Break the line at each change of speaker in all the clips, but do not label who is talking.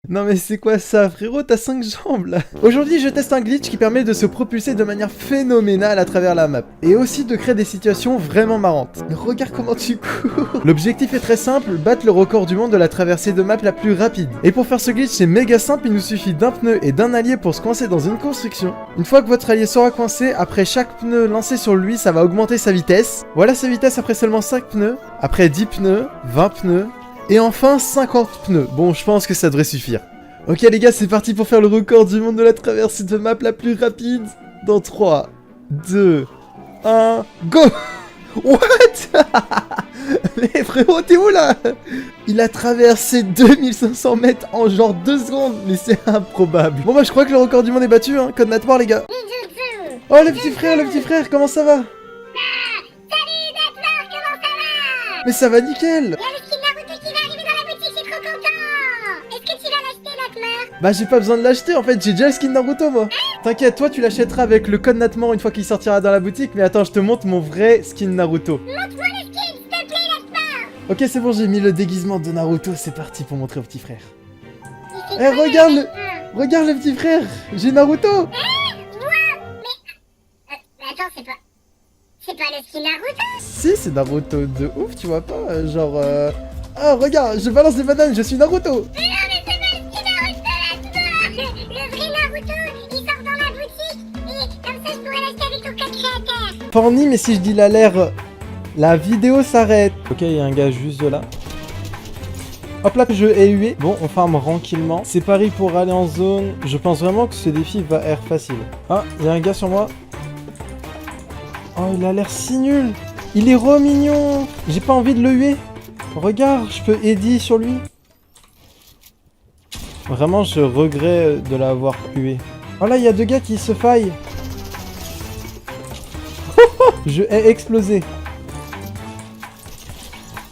Non mais c'est quoi ça frérot, t'as 5 jambes là. Aujourd'hui je teste un glitch qui permet de se propulser de manière phénoménale à travers la map. Et aussi de créer des situations vraiment marrantes. Regarde comment tu cours. L'objectif est très simple, battre le record du monde de la traversée de map la plus rapide. Et pour faire ce glitch c'est méga simple, il nous suffit d'un pneu et d'un allié pour se coincer dans une construction. Une fois que votre allié sera coincé, après chaque pneu lancé sur lui ça va augmenter sa vitesse. Voilà sa vitesse après seulement 5 pneus, après 10 pneus, 20 pneus... Et enfin 50 pneus. Bon, je pense que ça devrait suffire. Ok les gars, c'est parti pour faire le record du monde de la traversée de map la plus rapide. Dans 3, 2, 1, go. What? Mais frérot, t'es où là? Il a traversé 2500 mètres en genre 2 secondes. Mais c'est improbable. Bon bah je crois que le record du monde est battu, hein. Code Natmore les gars. Oh le petit frère, comment ça va?
Salut Natmore, comment ça va?
Mais ça va nickel.
Il y a le skin Naruto qui va arriver dans la boutique, je suis trop content. Est-ce que tu vas l'acheter Natmore?
Bah j'ai pas besoin de l'acheter en fait, j'ai déjà le skin Naruto moi. T'inquiète, toi tu l'achèteras avec le code Natmore une fois qu'il sortira dans la boutique. Mais attends, je te montre mon vrai skin Naruto.
Montre-moi le skin, s'il te plaît Natmore.
Ok c'est bon, j'ai mis le déguisement de Naruto, c'est parti pour montrer au petit frère.
Il fait
Eh
quoi,
regarde
Natmore?
regarde le petit frère, j'ai Naruto.
Moi? Mais... attends, c'est pas le skin Naruto?
Si c'est Naruto de ouf, tu vois pas, genre Ah regarde, je balance des bananes, je suis Naruto.
Mais non, mais c'est pas le skin Naruto Natmore. Le vrai Naruto, il sort dans la boutique et comme ça je pourrais l'acheter avec ton code créateur.
Forni, mais si je dis la vidéo s'arrête. Ok, il y a un gars juste là. Hop là, je ai hué. Bon, on farm tranquillement. C'est pareil pour aller en zone. Je pense vraiment que ce défi va être facile. Ah, il y a un gars sur moi. Oh, il a l'air si nul. Il est mignon. J'ai pas envie de le huer. Regarde, je peux Eddie sur lui. Vraiment, je regrette de l'avoir hué. Oh là, il y a 2 gars qui se faillent. Je ai explosé.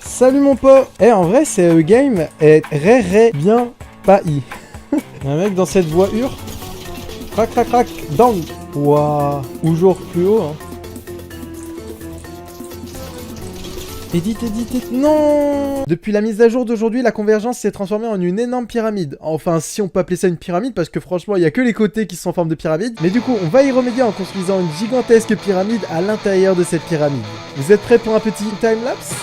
Salut mon pote. Eh en vrai ce game est bien pas i. Un mec dans cette voiture. Crac crac crac. Down. Waouh. Ou genre plus haut hein. Edit. Non. Depuis la mise à jour d'aujourd'hui, la convergence s'est transformée en une énorme pyramide. Enfin, si on peut appeler ça une pyramide, parce que franchement, il n'y a que les côtés qui sont en forme de pyramide. Mais du coup, on va y remédier en construisant une gigantesque pyramide à l'intérieur de cette pyramide. Vous êtes prêts pour un petit time-lapse ?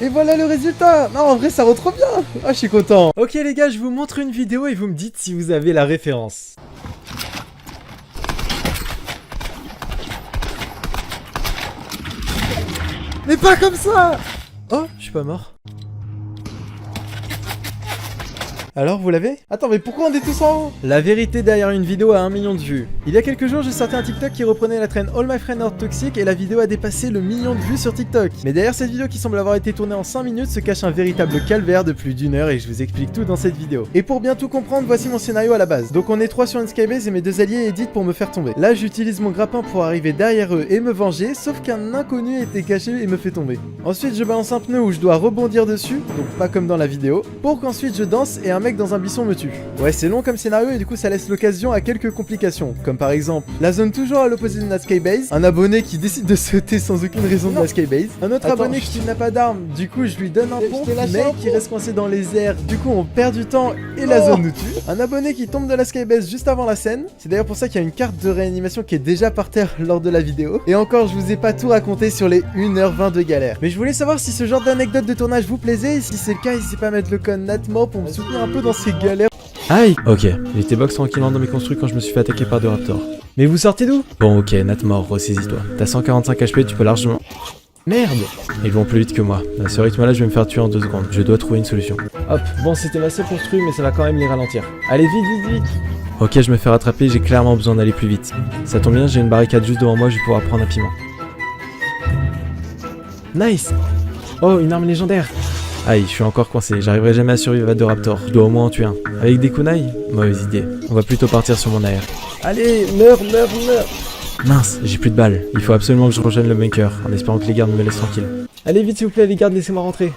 Et voilà le résultat. Non, en vrai ça rend trop bien. Ah, je suis content. Ok les gars, je vous montre une vidéo et vous me dites si vous avez la référence. Mais pas comme ça. Oh, je suis pas mort. Alors, vous l'avez? Attends, mais pourquoi on est tous en haut? La vérité derrière une vidéo à 1 million de vues. Il y a quelques jours, j'ai sorti un TikTok qui reprenait la trend All My Friends Are Toxic et la vidéo a dépassé le 1 million de vues sur TikTok. Mais derrière cette vidéo qui semble avoir été tournée en 5 minutes se cache un véritable calvaire de plus d'1 heure et je vous explique tout dans cette vidéo. Et pour bien tout comprendre, voici mon scénario à la base. Donc on est 3 sur une skybase et mes 2 alliés éditent pour me faire tomber. Là, j'utilise mon grappin pour arriver derrière eux et me venger, sauf qu'un inconnu était caché et me fait tomber. Ensuite, je balance un pneu où je dois rebondir dessus, donc pas comme dans la vidéo, pour qu'ensuite je danse et un mec dans un buisson me tue. Ouais, c'est long comme scénario et du coup ça laisse l'occasion à quelques complications, comme par exemple la zone toujours à l'opposé de la skybase, un abonné qui décide de sauter sans aucune raison de la skybase, un autre abonné qui n'a pas d'arme, du coup je lui donne un pont, mais qui reste coincé dans les airs, du coup on perd du temps et la zone nous tue, un abonné qui tombe de la skybase juste avant la scène, c'est d'ailleurs pour ça qu'il y a une carte de réanimation qui est déjà par terre lors de la vidéo, et encore je vous ai pas tout raconté sur les 1h20 de galère. Mais je voulais savoir si ce genre d'anecdote de tournage vous plaisait, et si c'est le cas n'hésitez pas à mettre le code Natmore pour me soutenir un peu dans ces galères. Aïe. Ok, j'étais box tranquillement dans mes construits quand je me suis fait attaquer par 2 raptors. Mais vous sortez d'où? Bon ok, Natmore, ressaisis-toi. T'as 145 HP, tu peux largement... Merde. Ils vont plus vite que moi. À ce rythme là je vais me faire tuer en 2 secondes. Je dois trouver une solution. Hop, bon c'était ma seule construit mais ça va quand même les ralentir. Allez vite. Ok, je me fais rattraper, j'ai clairement besoin d'aller plus vite. Ça tombe bien, j'ai une barricade juste devant moi, je vais pouvoir prendre un piment. Nice. Oh, une arme légendaire. Aïe, je suis encore coincé, j'arriverai jamais à survivre à 2 raptors. Je dois au moins en tuer un. Avec des kunai? Mauvaise idée. On va plutôt partir sur mon AR. Allez, meurs. Mince, j'ai plus de balles. Il faut absolument que je rejoigne le bunker, en espérant que les gardes me laissent tranquille. Allez vite s'il vous plaît les gardes, laissez-moi rentrer.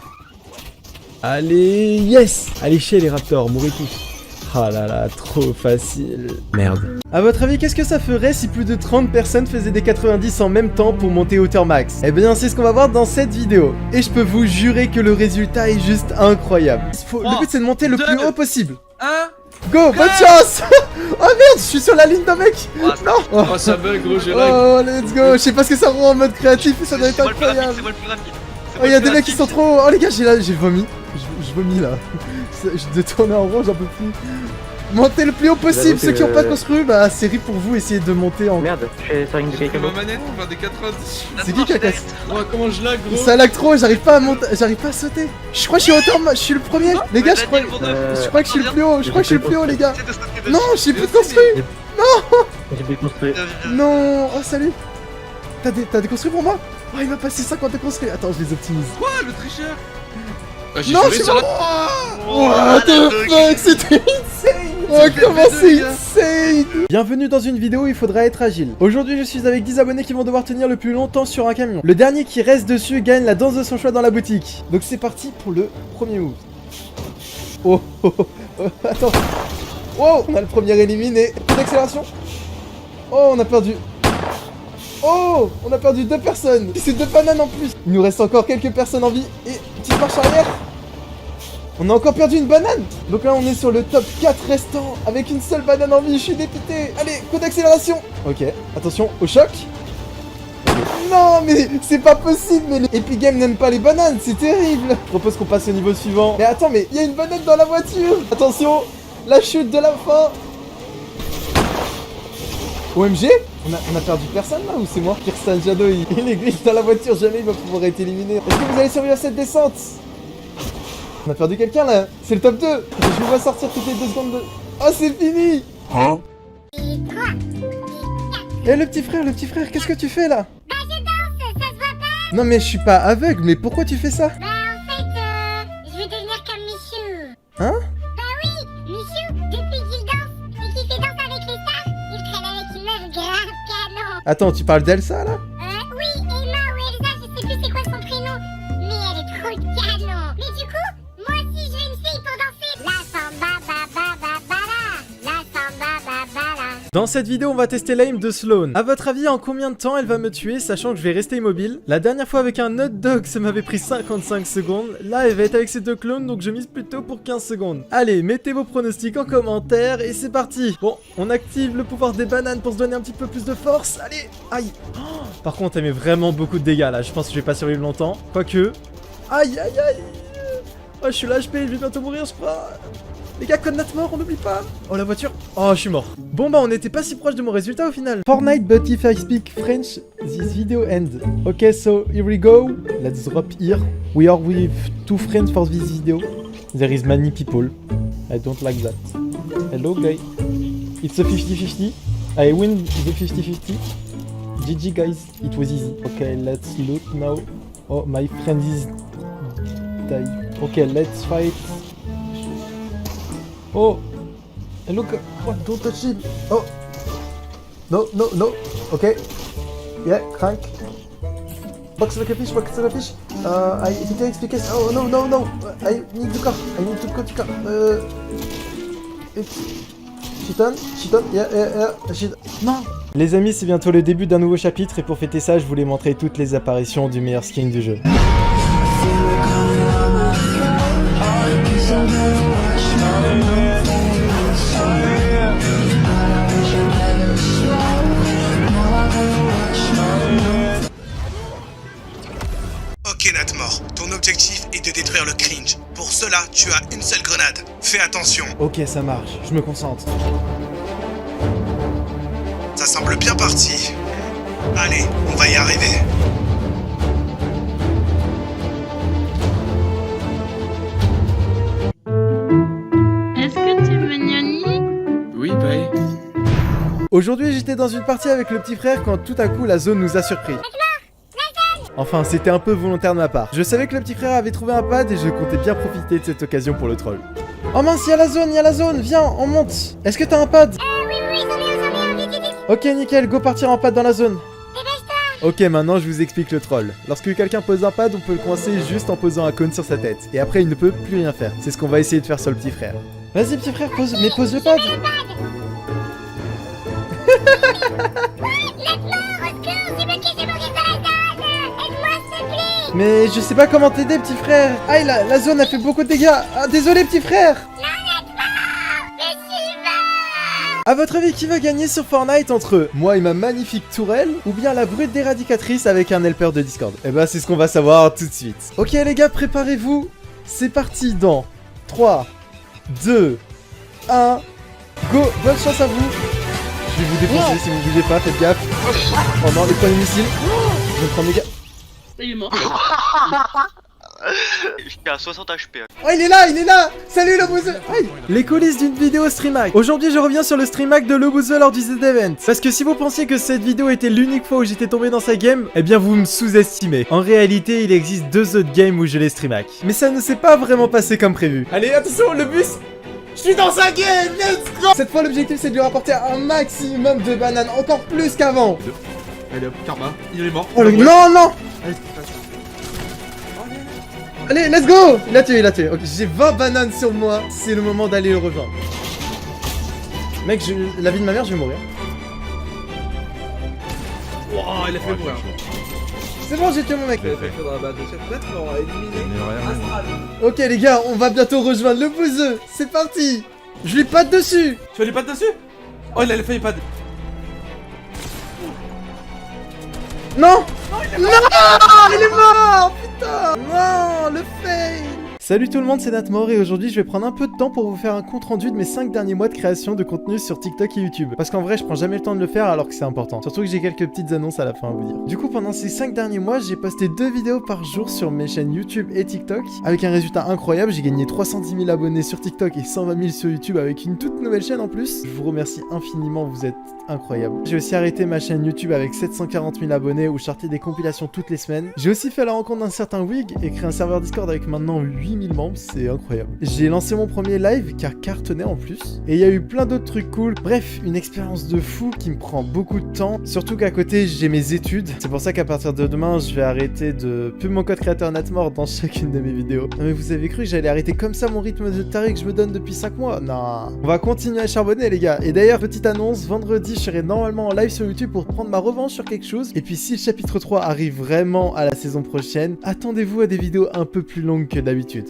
Allez, yes. Allez chez les raptors, mourrez tous. Ah là là, trop facile. Merde. A votre avis, qu'est-ce que ça ferait si plus de 30 personnes faisaient des 90 en même temps pour monter hauteur max? Eh bien, c'est ce qu'on va voir dans cette vidéo. Et je peux vous jurer que le résultat est juste incroyable. Le but, c'est de monter le plus haut possible. Go, bonne chance. Oh merde, je suis sur la ligne d'un mec. Non.
Oh, ça bug, gros, j'ai lag.
Oh, let's go. Je sais pas ce que ça rend en mode créatif, mais ça doit être incroyable. Oh, y'a des mecs qui sont trop... Oh les gars, j'ai vomi. Je vomis là. Je dois tourner en rond, j'en peux plus. Montez le plus haut possible, ceux qui ont pas construit, bah c'est rip pour vous, essayez de monter en...
Merde, je suis sur une de quelqu'un
Ma
d'autre.
manette pour faire des 90.
C'est qui a cassé?
Oh, comment je lag, gros.
Ça lag trop, j'arrive pas à monter, j'arrive pas à sauter. Je crois que je suis hauteur, je suis le premier. Les gars, je crois que je suis le plus haut, je crois que je suis le plus haut les gars. Non, j'ai plus construit.
J'ai pu construire.
Non, oh salut. T'as déconstruit pour moi? Oh, il m'a passé 50 de construit. Attends, je les optimise.
Quoi, le tricheur? J'ai
Non,
juré
je suis
sur la...
What the fuck, c'était insane. Oh, comment c'est insane. Bienvenue dans une vidéo où il faudra être agile. Aujourd'hui, je suis avec 10 abonnés qui vont devoir tenir le plus longtemps sur un camion. Le dernier qui reste dessus gagne la danse de son choix dans la boutique. Donc c'est parti pour le premier move. Oh, oh, oh, oh, attends. Wow, on a le premier éliminé. D'accélération. Oh, on a perdu. Oh, on a perdu 2 personnes. Et c'est 2 bananes en plus. Il nous reste encore quelques personnes en vie. Et petite marche arrière. On a encore perdu une banane. Donc là on est sur le top 4 restant. Avec une seule banane en vie, je suis dépité. Allez, coup d'accélération. Ok, attention au choc. Non mais c'est pas possible. Mais les Epic Games n'aiment pas les bananes, c'est terrible. Je propose qu'on passe au niveau suivant. Mais attends, mais il y a une banane dans la voiture. Attention, la chute de la fin. OMG, on a perdu personne là ou c'est moi? Kirsten Jadot, il est glitch dans la voiture, jamais il va pouvoir être éliminé. Est-ce que vous allez survivre à cette descente? On a perdu quelqu'un là. C'est le top 2. Je vous vois sortir toutes les 2 secondes de... Oh, c'est fini.
Et 3,
Eh le petit frère, qu'est-ce que tu fais là?
Bah je danse, ça se voit pas.
Non mais je suis pas aveugle, mais pourquoi tu fais ça?
Bah en fait, je veux devenir comme Michou.
Hein?
Bah oui, Michou, depuis qu'il danse et qu'il fait danse avec les stars, il traîne avec une meuf grave canon.
Attends, tu parles d'Elsa là?
Oui, Emma ou Elsa, je sais plus c'est quoi son prénom, mais elle est trop canon. Mais du coup, moi aussi je veux une fille pour danser. La samba ba ba ba ba la, la samba ba ba la.
Dans cette vidéo, on va tester l'aim de Sloane. A votre avis, en combien de temps elle va me tuer, sachant que je vais rester immobile? La dernière fois avec un hot dog, ça m'avait pris 55 secondes. Là, elle va être avec ses 2 clones, donc je mise plutôt pour 15 secondes. Allez, mettez vos pronostics en commentaire et c'est parti. Bon, on active le pouvoir des bananes pour se donner un petit peu plus de force. Allez, aïe. Oh, par contre, elle met vraiment beaucoup de dégâts là. Je pense que je vais pas survivre longtemps. Quoique. Aïe, aïe, aïe. Oh, je suis là, HP, je vais bientôt mourir, je crois. Les gars, code not mort, on n'oublie pas. Oh, la voiture. Oh, je suis mort. Bon, bah, on n'était pas si proche de mon résultat au final. Fortnite, but if I speak French, this video end. Okay, so here we go. Let's drop here. We are with 2 friends for this video. There is many people. I don't like that. Hello, guy. It's a 50-50. I win the 50-50. GG, guys. It was easy. Okay, let's loot now. Oh, my friend is die. Okay, let's fight. Oh! Hey, look! What? Don't touch him! Oh! No, no, no! Okay. Yeah, crank. Box like a fish, box like a fish. I explique. Oh, no, no, no! I need the car. I need to go to car. Shiton, yeah, shit. Non! Les amis, c'est bientôt le début d'un nouveau chapitre et pour fêter ça, je voulais montrer toutes les apparitions du meilleur skin du jeu.
Ok Natmor, ton objectif est de détruire le cringe. Pour cela, tu as une seule grenade. Fais attention.
Ok, ça marche, je me concentre.
Ça semble bien parti. Allez, on va y arriver.
Est-ce que tu veux Niani?
Oui, bye.
Aujourd'hui, j'étais dans une partie avec le petit frère quand tout à coup la zone nous a surpris. Enfin, c'était un peu volontaire de ma part. Je savais que le petit frère avait trouvé un pad et je comptais bien profiter de cette occasion pour le troll. Oh mince, il y a la zone, viens, on monte. Est-ce que t'as un pad?
Oui, j'en ai un, vite.
Ok, nickel, go partir en pad dans la zone.
Dépêche-toi.
Ok, maintenant je vous explique le troll. Lorsque quelqu'un pose un pad, on peut le coincer juste en posant un cône sur sa tête. Et après, il ne peut plus rien faire. C'est ce qu'on va essayer de faire sur le petit frère. Vas-y, petit frère, pose le pad. Mais je sais pas comment t'aider, petit frère. Aïe, la zone a fait beaucoup de dégâts. Ah, désolé, petit frère. A votre avis, qui va gagner sur Fortnite entre moi et ma magnifique tourelle ou bien la brute d'éradicatrice avec un helper de Discord? Eh ben, c'est ce qu'on va savoir tout de suite. Ok, les gars, préparez-vous. C'est parti dans 3, 2, 1, go. Bonne chance à vous. Je vais vous défoncer si vous bougez pas, faites gaffe. Oh non, les premiers missiles. Je vais me prendre des gars.
Il est mort.
Je suis à 60 HP.
Oh, il est là. Salut le bouseux. Aïe. Les coulisses d'une vidéo streamhack. Aujourd'hui je reviens sur le streamhack de le bouseux lors du Z-Event. Parce que si vous pensiez que cette vidéo était l'unique fois où j'étais tombé dans sa game, eh bien vous me sous-estimez. En réalité il existe 2 autres games où je l'ai streamhack. Mais ça ne s'est pas vraiment passé comme prévu. Allez attention, le bus. Je suis dans sa game, let's go. Cette fois l'objectif c'est de lui rapporter un maximum de bananes, encore plus qu'avant.
Allez hop, karma, il est mort.
Oh, non.
Allez,
Allez, let's go. Il a tué. Ok, j'ai 20 bananes sur moi. C'est le moment d'aller le rejoindre. Mec, la vie de ma mère, je vais mourir.
wow, il a fait mourir.
C'est bon, j'ai tué mon mec.
Il a fait dans la base de cette tête, mais on va éliminer.
Ok les gars, on va bientôt rejoindre le bouseux. C'est parti. Je lui patte dessus.
Tu vas lui pas dessus? Oh, il a fait pas.
Non. Non, il est mort. Putain. Non, le fail. Salut tout le monde, c'est Natmor et aujourd'hui je vais prendre un peu de temps pour vous faire un compte rendu de mes 5 derniers mois de création de contenu sur TikTok et YouTube. Parce qu'en vrai je prends jamais le temps de le faire alors que c'est important. Surtout que j'ai quelques petites annonces à la fin à vous dire. Du coup pendant ces 5 derniers mois j'ai posté 2 vidéos par jour sur mes chaînes YouTube et TikTok. Avec un résultat incroyable, j'ai gagné 310 000 abonnés sur TikTok et 120 000 sur YouTube avec une toute nouvelle chaîne en plus. Je vous remercie infiniment, vous êtes incroyables. J'ai aussi arrêté ma chaîne YouTube avec 740 000 abonnés où je sortais des compilations toutes les semaines. J'ai aussi fait la rencontre d'un certain Wig et créé un serveur Discord avec maintenant 8000 membres, c'est incroyable. J'ai lancé mon premier live car cartonnait en plus. Et il y a eu plein d'autres trucs cool. Bref, une expérience de fou qui me prend beaucoup de temps. Surtout qu'à côté, j'ai mes études. C'est pour ça qu'à partir de demain, je vais arrêter de pub mon code créateur Natmor dans chacune de mes vidéos. Non mais vous avez cru que j'allais arrêter comme ça mon rythme de taré que je me donne depuis 5 mois? Non. On va continuer à charbonner les gars. Et d'ailleurs, petite annonce, vendredi, je serai normalement en live sur YouTube pour prendre ma revanche sur quelque chose. Et puis si le chapitre 3 arrive vraiment à la saison prochaine, attendez-vous à des vidéos un peu plus longues que d'habitude.